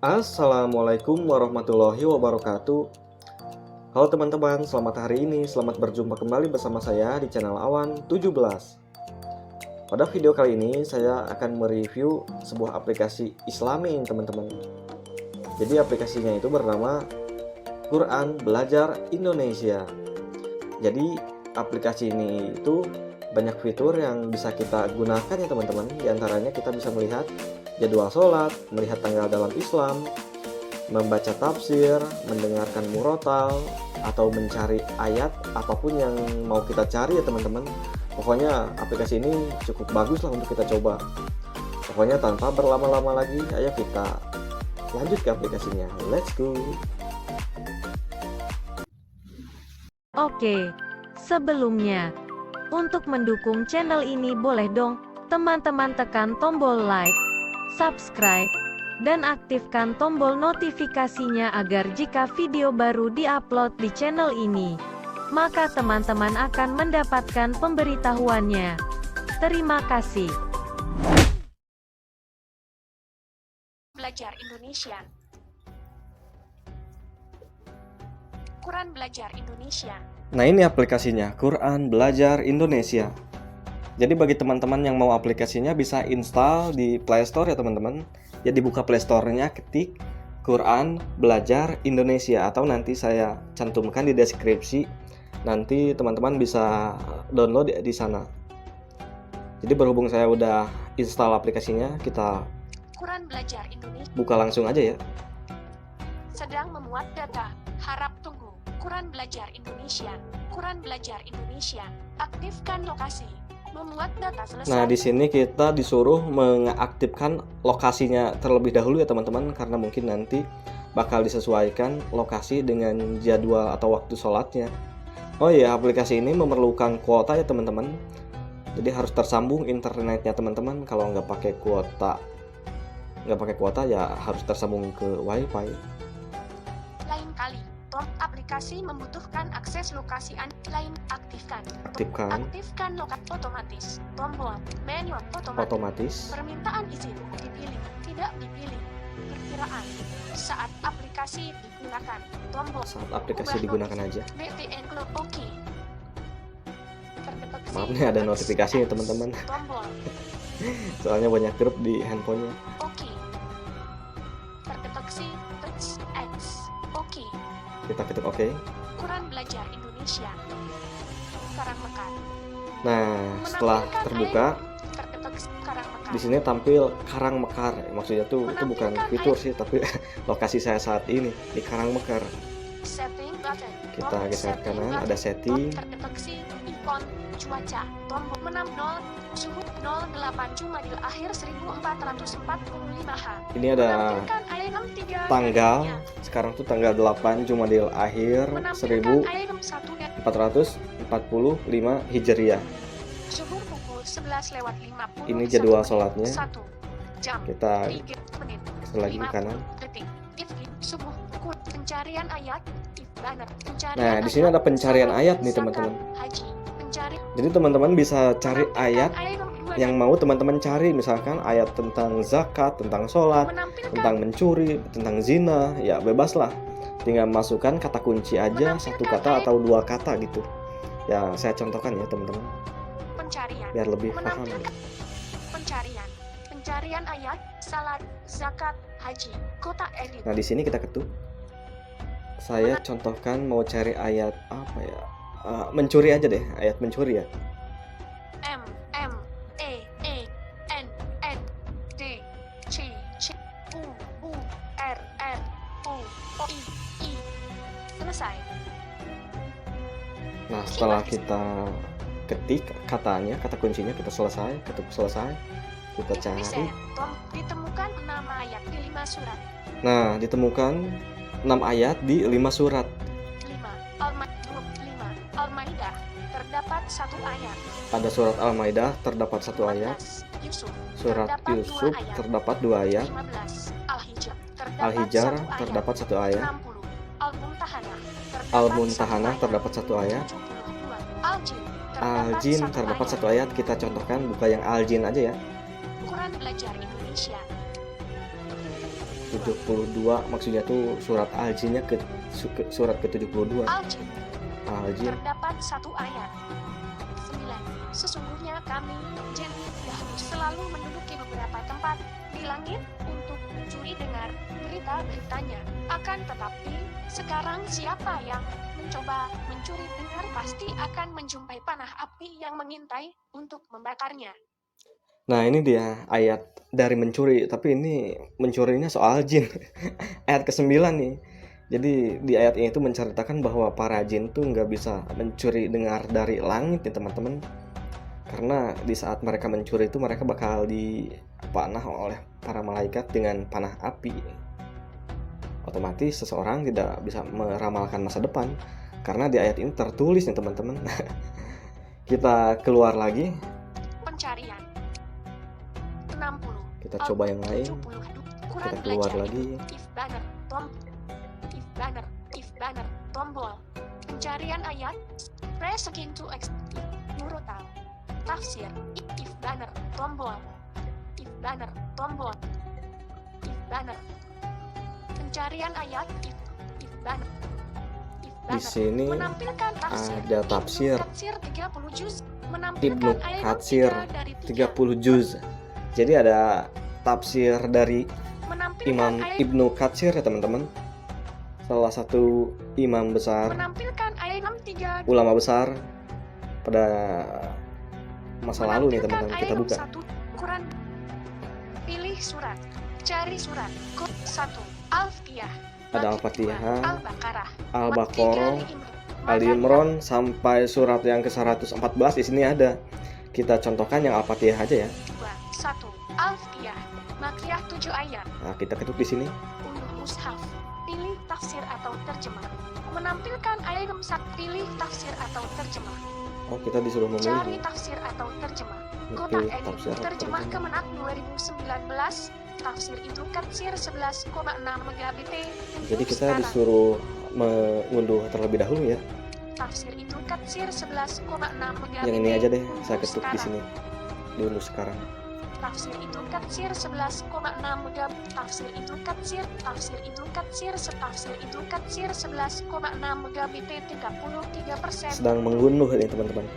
Assalamualaikum warahmatullahi wabarakatuh. Halo teman-teman, selamat hari ini. Selamat berjumpa kembali bersama saya di channel Awan 17. Pada video kali ini saya akan mereview sebuah aplikasi Islami, teman-teman. Jadi aplikasinya itu bernama Quran Belajar Indonesia. Jadi aplikasi ini itu banyak fitur yang bisa kita gunakan ya teman-teman. Di antaranya kita bisa melihat jadwal sholat, melihat tanggal dalam Islam, membaca tafsir, mendengarkan murotal, atau mencari ayat apapun yang mau kita cari ya teman-teman. Pokoknya aplikasi ini cukup bagus lah untuk kita coba. Pokoknya tanpa berlama-lama lagi, ayo kita lanjut ke aplikasinya. Let's go. Oke, sebelumnya, untuk mendukung channel ini boleh dong teman-teman tekan tombol like, subscribe, dan aktifkan tombol notifikasinya agar jika video baru diupload di channel ini, maka teman-teman akan mendapatkan pemberitahuannya. Terima kasih. Belajar Indonesia. Quran Belajar Indonesia. Nah, ini aplikasinya, Quran Belajar Indonesia. Jadi bagi teman-teman yang mau aplikasinya bisa install di Play Store ya teman-teman. Jadi buka Play Store-nya, ketik Quran Belajar Indonesia, atau nanti saya cantumkan di deskripsi. Nanti teman-teman bisa download di sana. Jadi berhubung saya udah install aplikasinya, kita Quran Belajar Indonesia. buka langsung aja ya. Sedang memuat data. Harap tunggu. Quran Belajar Indonesia. Quran Belajar Indonesia. Aktifkan lokasi. Memuat data selesai. Nah, di sini kita disuruh mengaktifkan lokasinya terlebih dahulu ya teman-teman, karena mungkin nanti bakal disesuaikan lokasi dengan jadwal atau waktu sholatnya. Oh iya, aplikasi ini memerlukan kuota ya teman-teman. Jadi harus tersambung internetnya teman-teman. Kalau nggak pakai kuota ya harus tersambung ke WiFi. Lain kali, aplikasi membutuhkan akses lokasi lain. Aktifkan. Aktifkan lokasi otomatis. Tombol menu otomatis. Permintaan izin dipilih, tidak dipilih. Perkiraan saat aplikasi digunakan. Tombol Saat aplikasi digunakan aja. BTN Club OK. Maaf nih ada notifikasi ya teman-teman. Tombol Soalnya banyak grup di handphonenya. OK. Terdeteksi touch X. OK. Kita ketik oke. Quran Belajar Indonesia. Karangmekar. Nah, setelah terbuka, di sini tampil Karangmekar. Maksudnya tuh itu bukan fitur sih, tapi lokasi saya saat ini di Karangmekar. Kita geser kanan, ada setting. Terdeteksi ikon cuaca. Tombol 60 suhu 08 Jumadil akhir 1445 H. Ini ada tanggal. Sekarang tuh tanggal 8 Jumadil akhir 1445 Hijriah. Suhu pukul 11:50. Ini jadwal sholatnya. 1 jam. Kita 3 menit. lagi ke kanan. Detik. Subuh. Pencarian ayat. Nah, di sini ada pencarian ayat nih teman-teman. Jadi teman-teman bisa cari ayat yang mau teman-teman cari, misalkan ayat tentang zakat, tentang sholat, tentang mencuri, tentang zina, ya bebas lah. Tinggal masukkan kata kunci aja, satu kata atau dua kata gitu. Ya saya contohkan ya teman-teman, biar lebih paham. Pencarian ayat, salat, zakat, haji, kotak edit. Nah di sini kita ketuk. Saya contohkan mau cari ayat apa ya? Mencuri aja deh, ayat mencuri ya. M E N D C U R O I. Selesai. Nah setelah kita ketik katanya, kata kuncinya, kita selesai, ketuk selesai, kita cari. Ditemukan 6 ayat di 5 surat. Nah ditemukan 6 ayat di 5 surat. 5 Al-Maidah terdapat 1 ayat. Pada surat Al-Maidah terdapat 1 ayat. Surat Yusuf terdapat 2 ayat. 15 Al-Hijr terdapat 1 ayat. 60 Al-Muntahanah terdapat 1 ayat. 72 Al-Jin terdapat 1 ayat. Kita contohkan buka yang Al-Jin aja ya. Quran Belajar Indonesia. 72 maksudnya tuh surat Al-Jinnya surat ke-72. Al-Jin. Al-Jin. Terdapat satu ayat. 9. Sesungguhnya kami, jin, dahulu selalu menduduki beberapa tempat di langit untuk mencuri dengar berita-beritanya. Akan tetapi, sekarang siapa yang mencoba mencuri dengar pasti akan menjumpai panah api yang mengintai untuk membakarnya. Nah ini dia ayat dari mencuri, tapi ini mencurinya soal jin. Ayat ke-9 nih. Jadi di ayat ini tuh menceritakan bahwa para jin tuh nggak bisa mencuri dengar dari langit nih teman-teman. Karena di saat mereka mencuri itu mereka bakal dipanah oleh para malaikat dengan panah api. Otomatis seseorang tidak bisa meramalkan masa depan. Karena di ayat ini tertulis nih teman-teman. Kita keluar lagi. Pencarian 60. Kita coba yang lain. 70. Quran Kita keluar belajar. lagi. If banner, tombol. Pencarian ayat. Press again to exit. Murotal. Tafsir. If banner, tombol. If banner, tombol. If banner. Pencarian ayat. If banner. Di sini menampilkan tafsir. ada tafsir Tafsir 30 juz. Ibnu Menampilkan ayat Katsir 3 dari 30 juz. Jadi ada tafsir dari Menampilkan Imam ayat Ibnu Katsir ya teman-teman. Salah satu imam besar, menampilkan ayat 3 ulama besar pada masa lalu nih teman-teman. Kita buka. 1 Quran. Pilih surat. Cari surat. Kod 1 Al-Fatihah. Ada Al-Fatihah, Al-Baqarah. Al-Baqarah, Maka Ali Imran sampai surat yang ke-114 di sini ada. Kita contohkan yang Al-Fatihah aja ya. 1 Al-Fatihah. Makiyah 7 ayat. Nah, kita ketuk di sini. Unduh mushaf. Pilih tafsir atau terjemah. Menampilkan ayat 1. Pilih tafsir atau terjemah. Oh, kita disuruh Cari memilih. tafsir atau terjemah. Kota Pilih Edit. tafsir atau Terjemah terjemah. Kemenak 2019. Tafsir Ibnu Katsir 11,6 megabit. Jadi kita disuruh mengunduh terlebih dahulu ya. Tafsir Ibnu Katsir 11,6 megabit. Yang ini aja deh, saya Unduh ketuk di sekarang. sini. Diunduh sekarang. Tafsir Ibnu Katsir 11,6 megabit. Tafsir Ibnu Katsir. Tafsir Ibnu Katsir. Tafsir Ibnu Katsir 11,6 megabit. 33%. Sedang mengunduh ini teman-teman.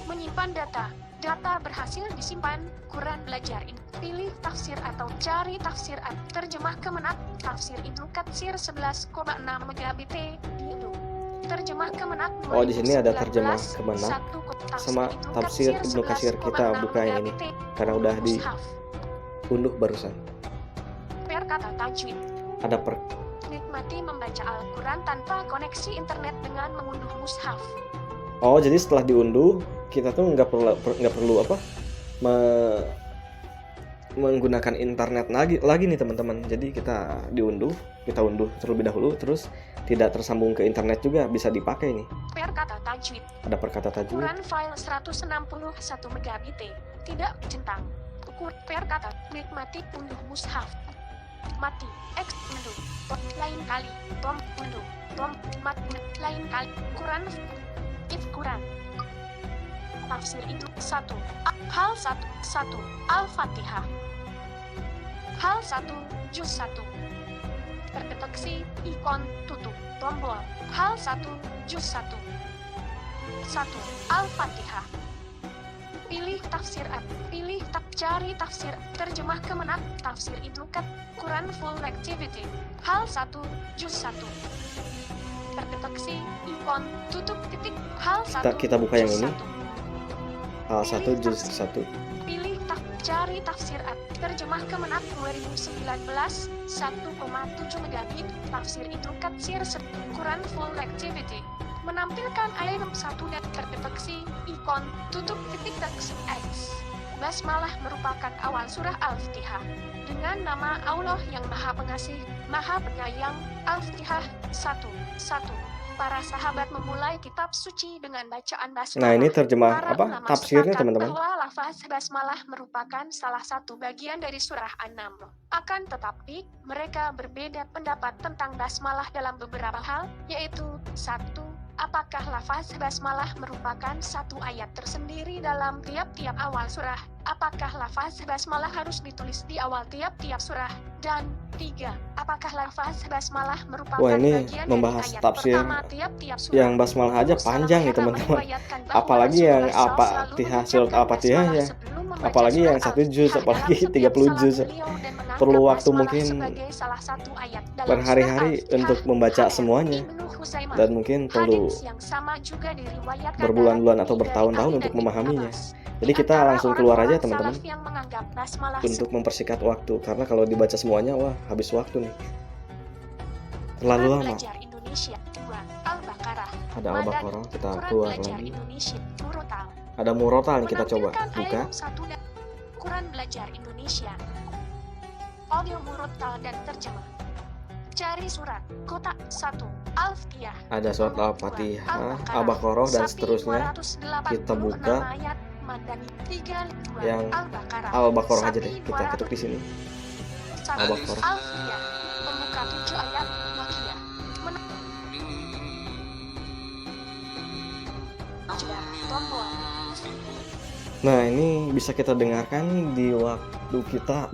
Menyimpan data. Data berhasil disimpan. Quran belajar ini. Pilih tafsir atau cari tafsir. Terjemah Kemenak. Tafsir Ibnu Katsir 11,6 megabit. Diunduh. Terjemah Kemenak. Oh, di sini ada terjemah 2019. Kemenak Satu sama tafsir Ibnu Katsir. Kita buka yang ini karena udah Mushaf. diunduh barusan. Perkata tajwid. Ada Nikmati membaca Al-Quran tanpa koneksi internet dengan mengunduh mushaf. Oh, jadi setelah diunduh kita tuh nggak perlu apa menggunakan internet lagi nih teman-teman. Jadi kita unduh terlebih dahulu, terus tidak tersambung ke internet juga bisa dipakai nih. Perkata tajwid. Ada perkata tajwid. Ukuran file 161 megabit. Tidak centang. Ukur perkata. Nikmati unduh mushaf. Mati. X unduh. Lain kali. Tom unduh. Tom mat lain kali. Quran. If Quran. Tafsir itu 1. Hal 1. Al-Fatihah. Hal 1. Juz 1. Terdeteksi ikon tutup tombol. Hal 1. Juz 1. 1. Al-Fatihah. Pilih tafsir. Cari tafsir. Terjemah Kemenak. Tafsir Ibnu Katsir. Quran full activity. Hal 1. Juz 1. Terdeteksi ikon tutup titik. Hal 1. Kita buka yang Juz ini. 1. Hal 1 juz 1. Pilih cari tafsir. Terjemah Kemenak 2019. 1,7 megabit. Tafsir Ibnu Katsir. Quran full activity. Menampilkan ayat 1 dan terdeteksi ikon tutup titik teks X. Basmalah merupakan awal surah Al-Fatihah. Dengan nama Allah yang Maha Pengasih, Maha Penyayang. Al-Fatihah 1. Para sahabat memulai kitab suci dengan bacaan basmalah. Nah, ini terjemah Para apa? ulama Tafsirnya sepakat teman-teman. bahwa lafaz basmalah merupakan salah satu bagian dari surah An-Naml. Akan tetapi, mereka berbeda pendapat tentang basmalah dalam beberapa hal, yaitu 1. Apakah lafaz basmalah merupakan satu ayat tersendiri dalam tiap-tiap awal surah? Apakah lafaz basmalah harus ditulis di awal tiap-tiap surah? Dan 3. Apakah lafaz basmalah merupakan Wah, ini bagian membahas dari ayat tafsir pertama tiap-tiap surah? yang basmalah aja panjang nih teman-teman. Apalagi yang Al-Fatihah, surat Al-Fatihah ya. Apalagi yang 1 juz, apalagi 30 juz. Perlu waktu mungkin berhari-hari untuk membaca semuanya. Dan mungkin perlu berbulan-bulan atau bertahun-tahun untuk memahaminya. Jadi kita langsung keluar aja teman-teman untuk mempersingkat waktu. Karena kalau dibaca semuanya, wah habis waktu nih. Terlalu lama. Ada Al-Baqarah, kita keluar lagi. Ada Murotal nih, kita coba buka. Quran Belajar Indonesia. Audio Murotal dan terjemah. Cari surat kotak 1 Al-Fatihah. Ada surat Al-Fatihah, Al-Baqarah dan seterusnya. Kita buka yang Al-Baqarah aja deh. Kita ketuk di sini. Al-Baqarah. Al-Fatihah. Membuka 7 ayat Makkiyah. Tombol. Nah, ini bisa kita dengarkan di waktu kita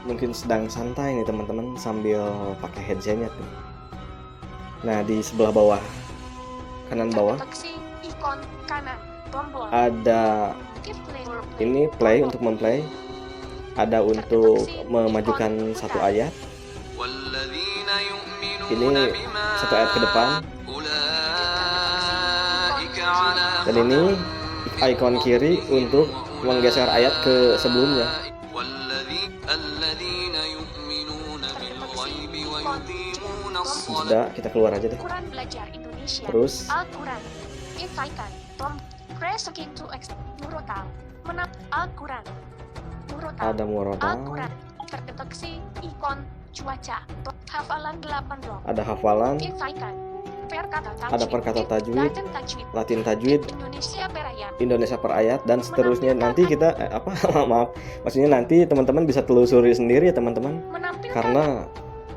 mungkin sedang santai nih teman-teman sambil pakai headsetnya tuh. Nah, di sebelah bawah, kanan bawah Ikon kanan tombol. ada ini play untuk memplay, ada untuk memajukan satu ayat. Ini satu ayat ke depan. Dan ini ikon kiri untuk menggeser ayat ke sebelumnya. Sudah, kita keluar aja deh. Quran Belajar Indonesia. Terus Al-Quran. Icon. Tom. Press to X. Murotal. Menap. Al-Quran. Murotal. ada Murotal, Al-Quran. Terdeteksi. Ikon. Cuaca. Hafalan 8 blok. ada hafalan, Icon. Perkata tajwid. ada perkata tajwid, Latin tajwid. Latin tajwid, Indonesia per ayat. Indonesia per ayat, dan seterusnya. Nanti kita maaf, maksudnya nanti teman-teman bisa telusuri sendiri ya teman-teman. Menampilkan. Karena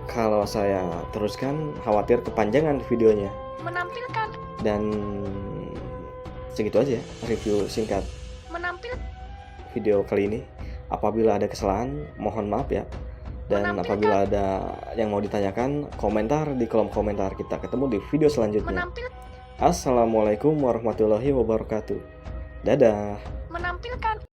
kalau saya teruskan khawatir kepanjangan videonya. Menampilkan. Dan segitu aja review singkat Menampil. video kali ini. Apabila ada kesalahan, mohon maaf ya. Dan apabila ada yang mau ditanyakan, komentar di kolom komentar. Kita ketemu di video selanjutnya. Menampil. Assalamualaikum warahmatullahi wabarakatuh. Dadah. Menampilkan.